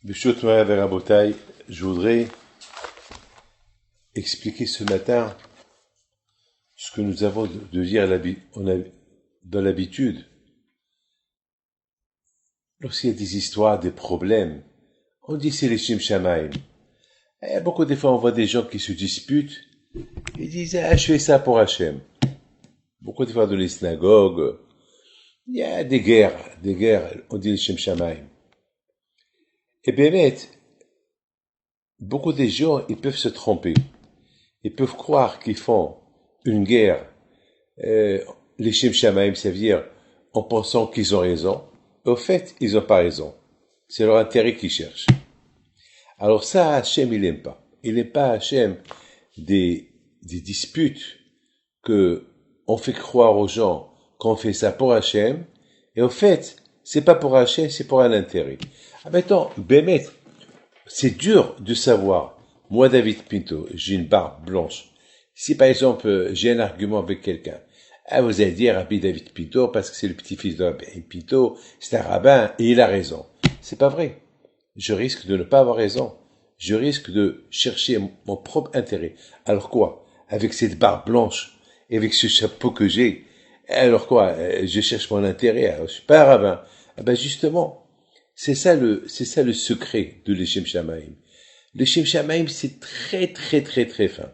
Bishot Morav et Rabotai, je voudrais expliquer ce matin ce que nous avons de dire dans l'habitude. Lorsqu'il y a des histoires, des problèmes, on dit c'est les Shem Shamaim. Et beaucoup de fois on voit des gens qui se disputent, ils disent je fais ça pour Hachem. Beaucoup de fois dans les synagogues, il y a des guerres, on dit les Shem Shamaim. Et bien, beaucoup de gens, ils peuvent se tromper. Ils peuvent croire qu'ils font une guerre, les Shem Shamaim, ça veut dire, en pensant qu'ils ont raison. Au fait, ils n'ont pas raison. C'est leur intérêt qu'ils cherchent. Alors ça, Hachem, il n'aime pas. Il n'aime pas, Hachem, des disputes que on fait croire aux gens qu'on fait ça pour Hachem, et au fait, c'est pas pour Hachem, c'est pour un intérêt. Maintenant, Bémet, c'est dur de savoir. Moi, David Pinto, j'ai une barbe blanche. Si par exemple, j'ai un argument avec quelqu'un, vous allez dire Rabbi David Pinto parce que c'est le petit-fils de Rabbi Pinto, c'est un rabbin et il a raison. C'est pas vrai. Je risque de ne pas avoir raison. Je risque de chercher mon propre intérêt. Alors quoi? Avec cette barbe blanche et avec ce chapeau que j'ai, alors quoi? Je cherche mon intérêt. Alors, je suis pas un rabbin. Justement, c'est ça le secret de l'Shem Shamaim. Le Shem Shamaim, c'est très fin.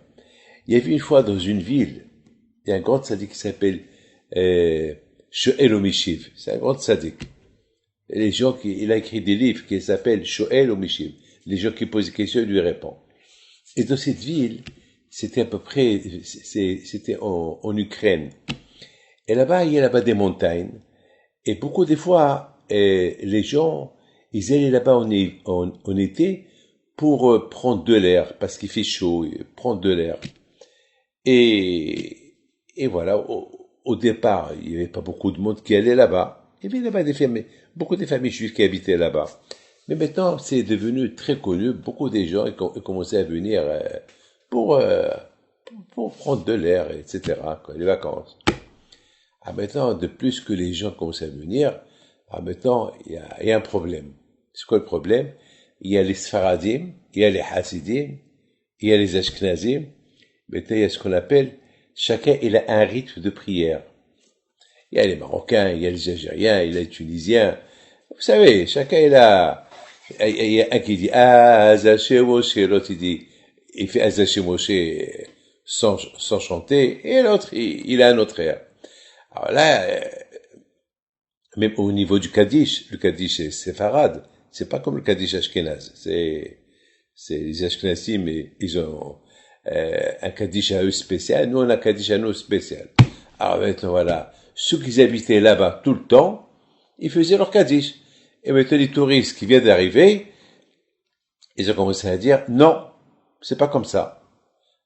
Il y avait une fois dans une ville, il y a un grand tzaddik qui s'appelle Shoel Omishiv. C'est un grand tzaddik. Il a écrit des livres qui s'appellent Shoel Omishiv. Les gens qui posent des questions, il lui répond. Et dans cette ville, c'était à peu près, c'était en Ukraine. Et là-bas, il y a là-bas des montagnes. Et beaucoup de fois, les gens, ils allaient là-bas en été pour prendre de l'air, parce qu'il fait chaud, prendre de l'air. Et voilà, au départ, il n'y avait pas beaucoup de monde qui allait là-bas. Il y avait là-bas beaucoup de familles juives qui habitaient là-bas. Mais maintenant, c'est devenu très connu. Beaucoup de gens ont commencé à venir pour prendre de l'air, etc., les vacances. Maintenant, de plus que les gens commencent à venir, maintenant, il y a un problème. C'est quoi le problème? Il y a les Sfaradim, il y a les Hasidim, il y a les Ashkenazim. Maintenant, il y a ce qu'on appelle, chacun, il a un rythme de prière. Il y a les Marocains, il y a les Algériens, il y a les Tunisiens. Vous savez, chacun, il y a un qui dit, Azaché Moshe, l'autre, il fait Azaché Moshe sans chanter, et l'autre, il a un autre air. Alors là, même au niveau du Kaddish, le Kaddish est séfarade, c'est pas comme le Kaddish Ashkenaz. C'est les Ashkenazim, mais ils ont un Kaddish à eux spécial, nous on a un Kaddish à nous spécial. Alors maintenant voilà, ceux qui habitaient là-bas tout le temps, ils faisaient leur Kaddish. Et maintenant les touristes qui viennent d'arriver, ils ont commencé à dire non, c'est pas comme ça.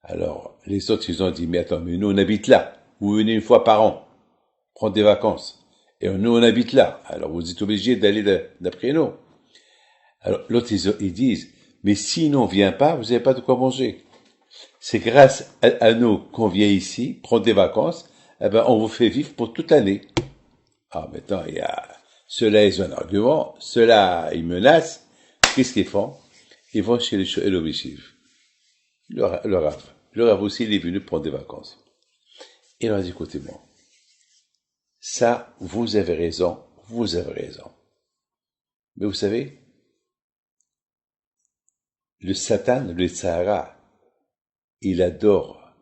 Alors les autres ils ont dit mais attends, mais nous on habite là, vous venez une fois par an prendre des vacances. Et nous, on habite là. Alors, vous êtes obligés d'aller d'après nous. Alors, l'autre, ils disent, mais si nous, on vient pas, vous n'avez pas de quoi manger. C'est grâce à nous qu'on vient ici, prendre des vacances, on vous fait vivre pour toute l'année. Ah, maintenant, il y a, ceux-là, ils ont un argument, ceux-là, ils menacent. Qu'est-ce qu'ils font? Ils vont chez les Shoel Omishiv. Le Rav. Le Rav aussi, il est venu prendre des vacances. Il leur a dit, écoutez-moi. Ça, vous avez raison. Mais vous savez, le Satan, le Sahara, il adore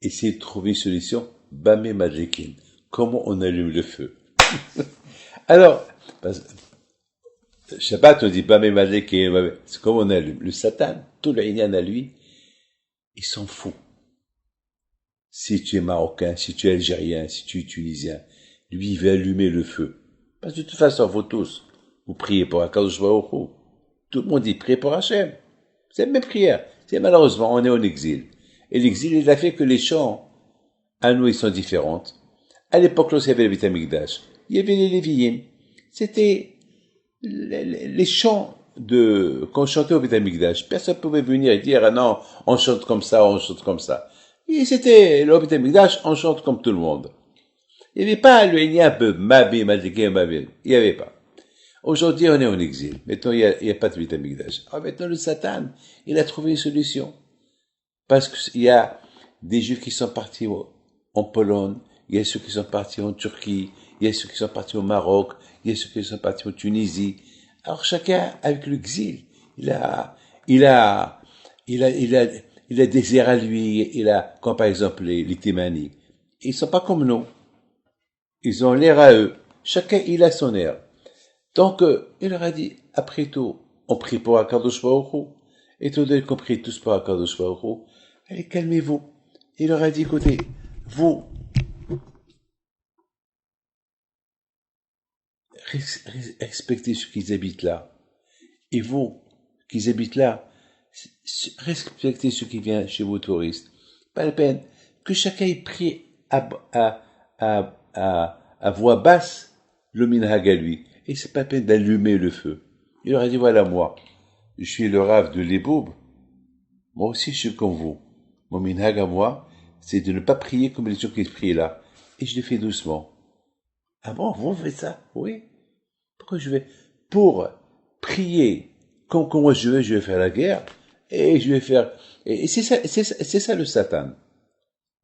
essayer de trouver une solution, Bamé Madlekin. Comment on allume le feu? Alors, Shabbat, on dit Bamé Madlekin, c'est comment on allume. Le Satan, tout le Inyan à lui, il s'en fout. Si tu es marocain, si tu es algérien, si tu es tunisien, lui, il va allumer le feu. Parce que de toute façon, vous tous, vous priez pour Akadosh Baruch Hu. Tout le monde dit priez pour Hachem. C'est la même prière. C'est malheureusement, on est en exil. Et l'exil, il a fait que les chants, à nous, ils sont différentes. À l'époque, lorsqu'il y avait le Beit Hamikdash, il y avait les Lévi'im. C'était les chants qu'on chantait au Beit Hamikdash. Personne ne pouvait venir et dire, ah non, on chante comme ça, on chante comme ça. Et c'était le Beit Hamikdash, on chante comme tout le monde. Il n'y avait pas le Inyab, Mabi, Madike, Mabi. Il n'y avait pas. Aujourd'hui, on est en exil. Maintenant, il y a pas de Beit Hamikdash. Alors maintenant, le Satan, il a trouvé une solution. Parce qu'il y a des Juifs qui sont partis en Pologne, il y a ceux qui sont partis en Turquie, il y a ceux qui sont partis au Maroc, il y a ceux qui sont partis en Tunisie. Alors chacun, avec l'exil, il a des airs à lui, comme par exemple les Timani. Ils sont pas comme nous. Ils ont l'air à eux. Chacun, il a son air. Donc, il leur a dit, après tout, on prie pour Akadosh Baruch Hu. Et tout d'un coup, on prie tous pour Akadosh Baruch Hu. Allez, calmez-vous. Il leur a dit, écoutez, vous, respectez ceux qui habitent là. Et vous, qui habitent là, respectez ceux qui viennent chez vos touristes. Pas la peine que chacun ait pris à voix basse le minhag à lui. Et c'est pas la peine d'allumer le feu. Il leur a dit, voilà moi, je suis le rave de l'Eboub. Moi aussi je suis comme vous. Mon minhag à moi, c'est de ne pas prier comme les gens qui prient là. Et je le fais doucement. Ah bon, vous faites ça? Oui. Pourquoi je vais? Pour prier comme moi je vais faire la guerre. Et je vais faire, et c'est ça le Satan.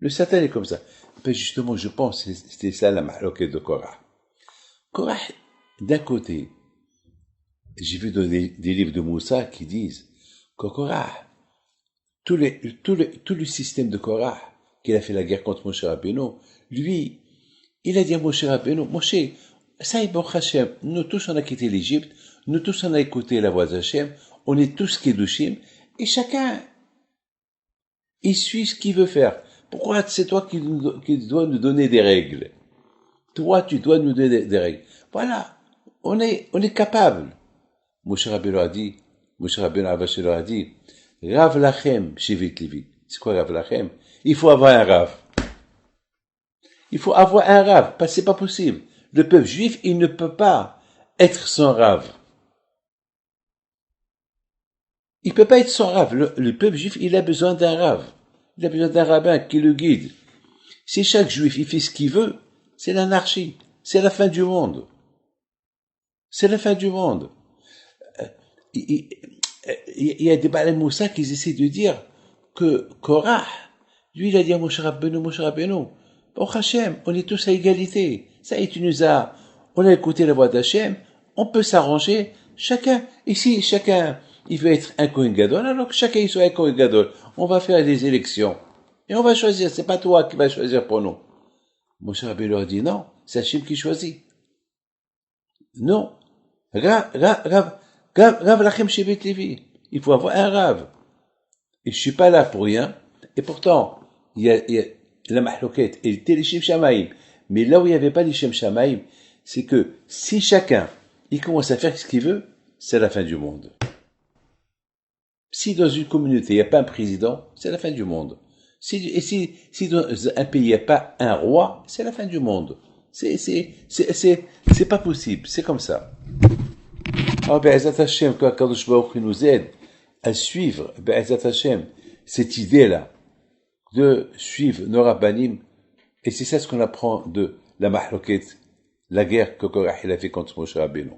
Le Satan est comme ça. Ben justement, je pense que c'était ça la mahloquette de Korah. Korah, d'un côté, j'ai vu dans des livres de Moussa qui disent que Korah, tout le système de Korah, qu'il a fait la guerre contre Moshe Rabbeinu, lui, il a dit à Moshe Rabbeinu, Moshe, ça est bon Hachem, nous tous on a quitté l'Égypte, nous tous on a écouté la voix d'Hachem, on est tous Kedushim, et chacun, il suit ce qu'il veut faire. Pourquoi c'est toi qui dois nous donner des règles? Toi, tu dois nous donner des règles. Voilà. On est capable. Moshe Rabbeinu a dit, leur a dit, Rav Lachem, Shevit Levi. C'est quoi Rav Lachem? Il faut avoir un Rav. Il faut avoir un Rav, parce que c'est pas possible. Le peuple juif, il ne peut pas être sans Rav. Il peut pas être sans Rav. Le peuple juif, il a besoin d'un Rav. Il a besoin d'un rabbin qui le guide. Si chaque juif, il fait ce qu'il veut, c'est l'anarchie. C'est la fin du monde. C'est la fin du monde. Il y a des Baalei Moussa qui essaient de dire que Korah, lui, il a dit à Moshe Rabbeinu, bon Hachem, on est tous à égalité. Ça y est, on a écouté la voix d'Hachem, on peut s'arranger, chacun, ici, chacun, il veut être un Kohen Gadol, alors que chacun il soit un Kohen Gadol. On va faire des élections. Et on va choisir, c'est pas toi qui vas choisir pour nous. Moshe Rabbeinu leur dit non, c'est Hachem qui choisit. Non. Rav Lachem Shevit Levi. Il faut avoir un Rav. Et je suis pas là pour rien. Et pourtant, il y a la mahloquette, et était les Shem Shamaim. Mais là où il n'y avait pas les Shem Shamaim, c'est que si chacun, il commence à faire ce qu'il veut, c'est la fin du monde. Si dans une communauté, il n'y a pas un président, c'est la fin du monde. Si dans un pays, il n'y a pas un roi, c'est la fin du monde. C'est pas possible. C'est comme ça. Alors, Be'ezat Hashem, que Kadosh Baruch Hu nous aide à suivre, Be'ezat Hashem, cette idée-là, de suivre nos rabbanim, et c'est ça ce qu'on apprend de la mahloquette, la guerre que Korah a fait contre Moshe Rabbeinu.